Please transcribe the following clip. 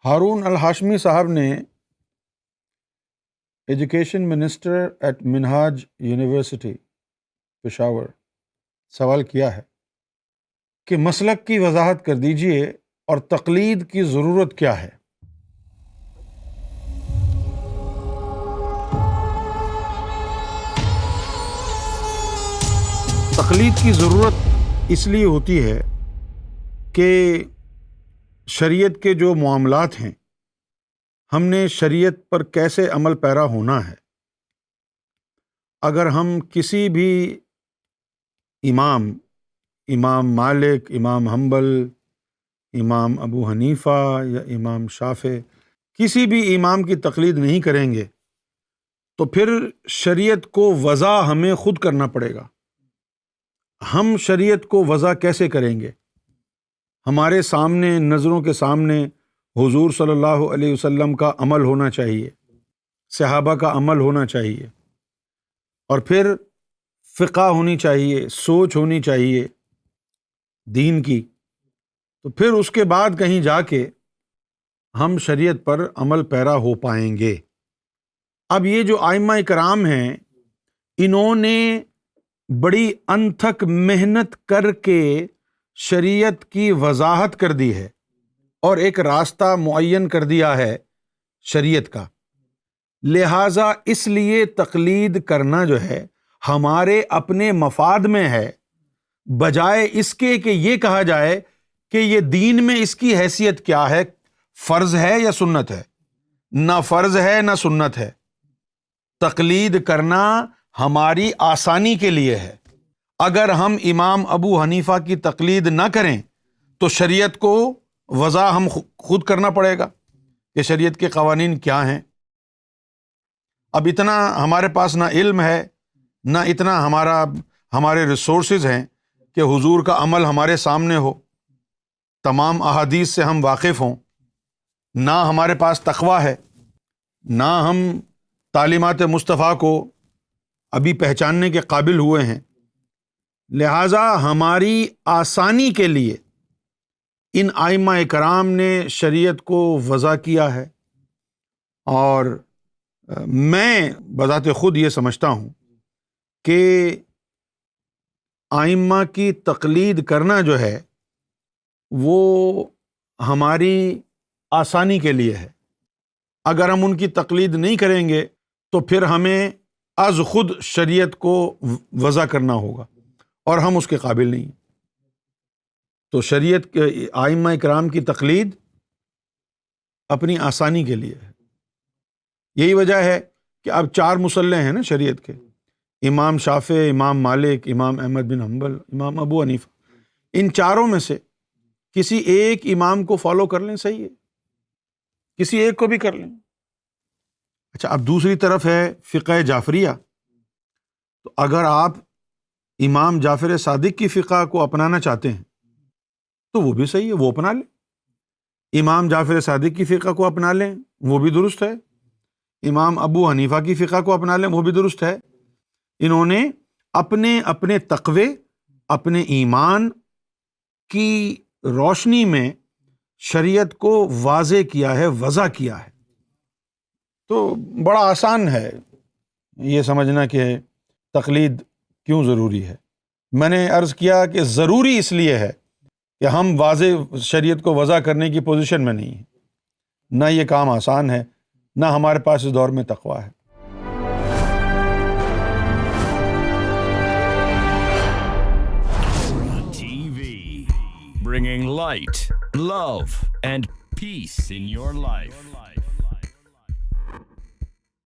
ہارون الہاشمی صاحب نے education minister at Minhaj university Peshawar سوال کیا ہے کہ مسلک کی وضاحت کر دیجئے اور تقلید کی ضرورت کیا ہے؟ تقلید کی ضرورت اس لیے ہوتی ہے کہ شریعت کے جو معاملات ہیں ہم نے شریعت پر کیسے عمل پیرا ہونا ہے۔ اگر ہم کسی بھی امام مالک، امام حنبل، امام ابو حنیفہ یا امام شافعی کسی بھی امام کی تقلید نہیں کریں گے تو پھر شریعت کو وضع ہمیں خود کرنا پڑے گا۔ ہم شریعت کو وضع کیسے کریں گے؟ ہمارے سامنے، نظروں کے سامنے حضور صلی اللہ علیہ وسلم کا عمل ہونا چاہیے، صحابہ کا عمل ہونا چاہیے، اور پھر فقہ ہونی چاہیے، سوچ ہونی چاہیے دین کی، تو پھر اس کے بعد کہیں جا کے ہم شریعت پر عمل پیرا ہو پائیں گے۔ اب یہ جو ائمہ کرام ہیں، انہوں نے بڑی انتھک محنت کر کے شریعت کی وضاحت کر دی ہے اور ایک راستہ معین کر دیا ہے شریعت کا، لہٰذا اس لیے تقلید کرنا جو ہے ہمارے اپنے مفاد میں ہے، بجائے اس کے کہ یہ کہا جائے کہ یہ دین میں اس کی حیثیت کیا ہے، فرض ہے یا سنت ہے؟ نہ فرض ہے نہ سنت ہے۔ تقلید کرنا ہماری آسانی کے لیے ہے۔ اگر ہم امام ابو حنیفہ کی تقلید نہ کریں تو شریعت کو وضع ہم خود کرنا پڑے گا کہ شریعت کے قوانین کیا ہیں۔ اب اتنا ہمارے پاس نہ علم ہے، نہ اتنا ہمارے ریسورسز ہیں کہ حضور کا عمل ہمارے سامنے ہو، تمام احادیث سے ہم واقف ہوں، نہ ہمارے پاس تقویٰ ہے، نہ ہم تعلیمات مصطفیٰ کو ابھی پہچاننے کے قابل ہوئے ہیں۔ لہٰذا ہماری آسانی کے لیے ان ائمہ کرام نے شریعت کو وضع کیا ہے، اور میں بذات خود یہ سمجھتا ہوں کہ ائمہ کی تقلید کرنا جو ہے وہ ہماری آسانی کے لیے ہے۔ اگر ہم ان کی تقلید نہیں کریں گے تو پھر ہمیں از خود شریعت کو وضع کرنا ہوگا، اور ہم اس کے قابل نہیں۔ تو شریعت کے ائمہ کرام کی تقلید اپنی آسانی کے لیے ہے۔ یہی وجہ ہے کہ اب 4 مصلح ہیں نا شریعت کے، امام شافعی، امام مالک، امام احمد بن حنبل، امام ابو حنیفہ۔ ان چاروں میں سے کسی ایک امام کو فالو کر لیں، صحیح ہے، کسی ایک کو بھی کر لیں۔ اچھا، اب دوسری طرف ہے فقہ جعفریہ۔ تو اگر آپ امام جعفر صادق کی فقہ کو اپنانا چاہتے ہیں تو وہ بھی صحیح ہے، وہ اپنا لیں۔ امام جعفر صادق کی فقہ کو اپنا لیں، وہ بھی درست ہے۔ امام ابو حنیفہ کی فقہ کو اپنا لیں، وہ بھی درست ہے۔ انہوں نے اپنے تقوی، اپنے ایمان کی روشنی میں شریعت کو واضح کیا ہے، وضع کیا ہے۔ تو بڑا آسان ہے یہ سمجھنا کہ تقلید کیوں ضروری ہے۔ میں نے عرض کیا کہ ضروری اس لیے ہے کہ ہم واضح شریعت کو وضع کرنے کی پوزیشن میں نہیں ہیں، نہ یہ کام آسان ہے، نہ ہمارے پاس اس دور میں تقویٰ ہے۔ TV, bringing light, love, and peace in your life.